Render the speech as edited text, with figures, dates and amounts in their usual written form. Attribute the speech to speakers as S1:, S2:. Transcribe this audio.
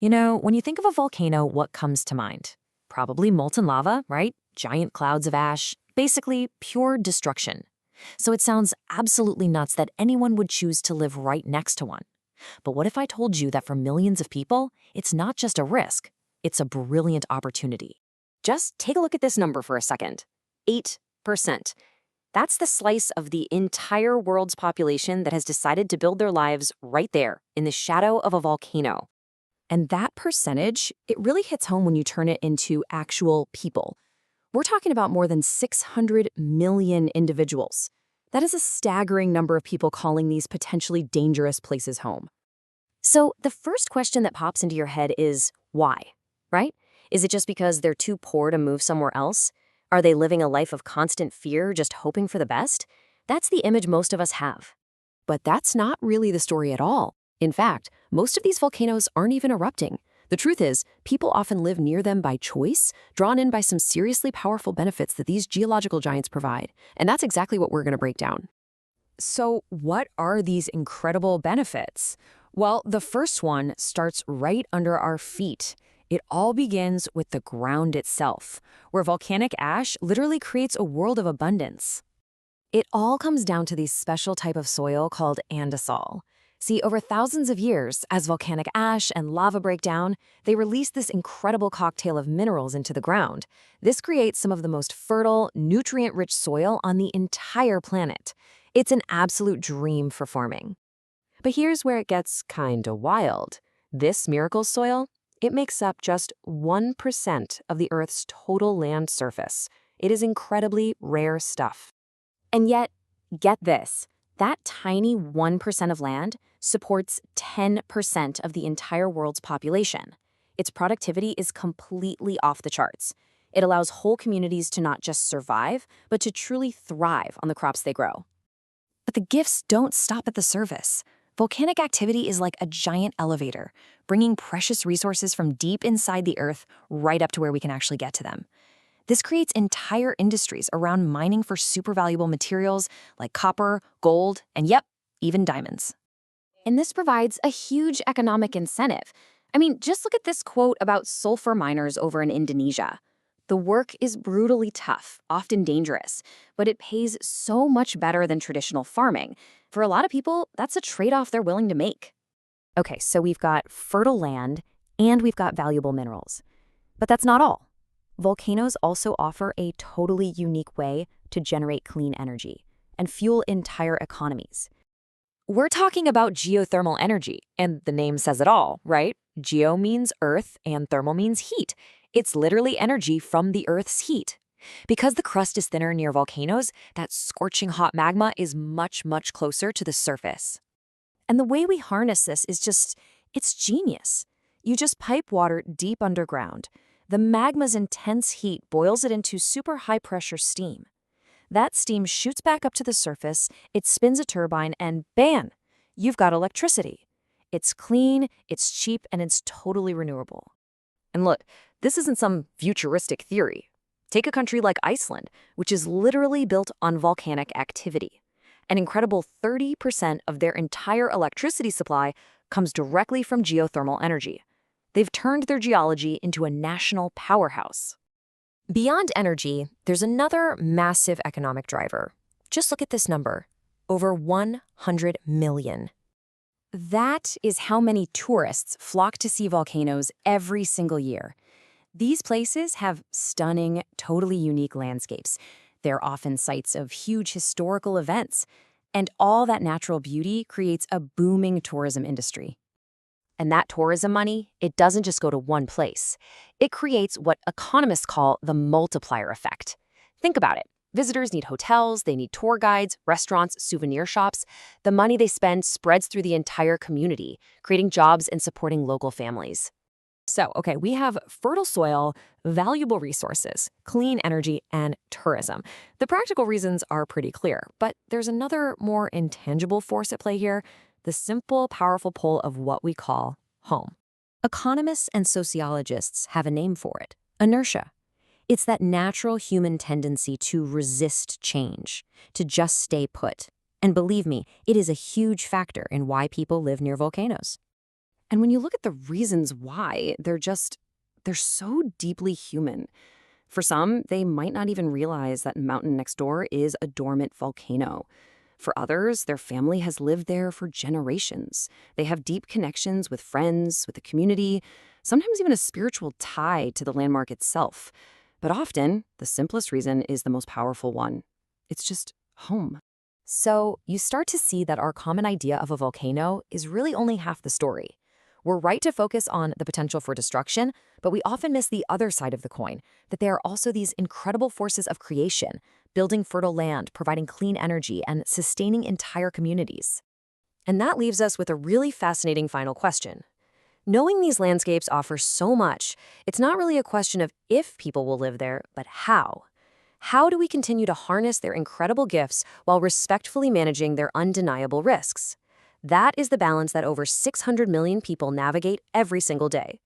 S1: When you think of a volcano, what comes to mind? Probably molten lava, right? Giant clouds of ash, basically pure destruction. So it sounds absolutely nuts that anyone would choose to live right next to one. But what if I told you that for millions of people, it's not just a risk, it's a brilliant opportunity? Just take a look at this number for a second. 8%. That's the slice of the entire world's population that has decided to build their lives right there in the shadow of a volcano. And that percentage, it really hits home when you turn it into actual people. We're talking about more than 600 million individuals. That is a staggering number of people calling these potentially dangerous places home. So the first question that pops into your head is, why? Right? Is it just because they're too poor to move somewhere else? Are they living a life of constant fear, just hoping for the best? That's the image most of us have. But that's not really the story at all. In fact, most of these volcanoes aren't even erupting. The truth is, people often live near them by choice, drawn in by some seriously powerful benefits that these geological giants provide. And that's exactly what we're going to break down. So, what are these incredible benefits? Well, the first one starts right under our feet. It all begins with the ground itself, where volcanic ash literally creates a world of abundance. It all comes down to this special type of soil called andesol. See, over thousands of years, as volcanic ash and lava break down, they release this incredible cocktail of minerals into the ground. This creates some of the most fertile, nutrient-rich soil on the entire planet. It's an absolute dream for farming. But here's where it gets kinda wild. This miracle soil, it makes up just 1% of the Earth's total land surface. It is incredibly rare stuff. And yet, get this, that tiny 1% of land supports 10% of the entire world's population. Its productivity is completely off the charts. It allows whole communities to not just survive, but to truly thrive on the crops they grow. But the gifts don't stop at the surface. Volcanic activity is like a giant elevator, bringing precious resources from deep inside the Earth right up to where we can actually get to them. This creates entire industries around mining for super valuable materials like copper, gold, and even diamonds. And this provides a huge economic incentive. I mean, just look at this quote about sulfur miners over in Indonesia. The work is brutally tough, often dangerous, but it pays so much better than traditional farming. For a lot of people, that's a trade-off they're willing to make. Okay, so we've got fertile land and we've got valuable minerals. But that's not all. Volcanoes also offer a totally unique way to generate clean energy and fuel entire economies. We're talking about geothermal energy, and the name says it all, right? Geo means earth and thermal means heat. It's literally energy from the Earth's heat. Because the crust is thinner near volcanoes, that scorching hot magma is much, much closer to the surface. And the way we harness this is it's genius. You just pipe water deep underground. The magma's intense heat boils it into super high-pressure steam. That steam shoots back up to the surface, it spins a turbine, and bam! You've got electricity. It's clean, it's cheap, and it's totally renewable. And look, this isn't some futuristic theory. Take a country like Iceland, which is literally built on volcanic activity. An incredible 30% of their entire electricity supply comes directly from geothermal energy. They've turned their geology into a national powerhouse. Beyond energy, there's another massive economic driver. Just look at this number, over 100 million. That is how many tourists flock to see volcanoes every single year. These places have stunning, totally unique landscapes. They're often sites of huge historical events, and all that natural beauty creates a booming tourism industry. And that tourism money, it doesn't just go to one place. It creates what economists call the multiplier effect. Think about it. Visitors need hotels, they need tour guides, restaurants, souvenir shops. The money they spend spreads through the entire community, creating jobs and supporting local families. So, we have fertile soil, valuable resources, clean energy, and tourism. The practical reasons are pretty clear, but there's another more intangible force at play here, the simple, powerful pull of what we call home. Economists and sociologists have a name for it, inertia. It's that natural human tendency to resist change, to just stay put. And believe me, it is a huge factor in why people live near volcanoes.
S2: And when you look at the reasons why, they're so deeply human. For some, they might not even realize that mountain next door is a dormant volcano. For others, their family has lived there for generations. They have deep connections with friends, with the community, sometimes even a spiritual tie to the landmark itself. But often, the simplest reason is the most powerful one. It's just home.
S1: So you start to see that our common idea of a volcano is really only half the story. We're right to focus on the potential for destruction, but we often miss the other side of the coin, that there are also these incredible forces of creation, building fertile land, providing clean energy, and sustaining entire communities. And that leaves us with a really fascinating final question. Knowing these landscapes offer so much, it's not really a question of if people will live there, but how. How do we continue to harness their incredible gifts while respectfully managing their undeniable risks? That is the balance that over 600 million people navigate every single day.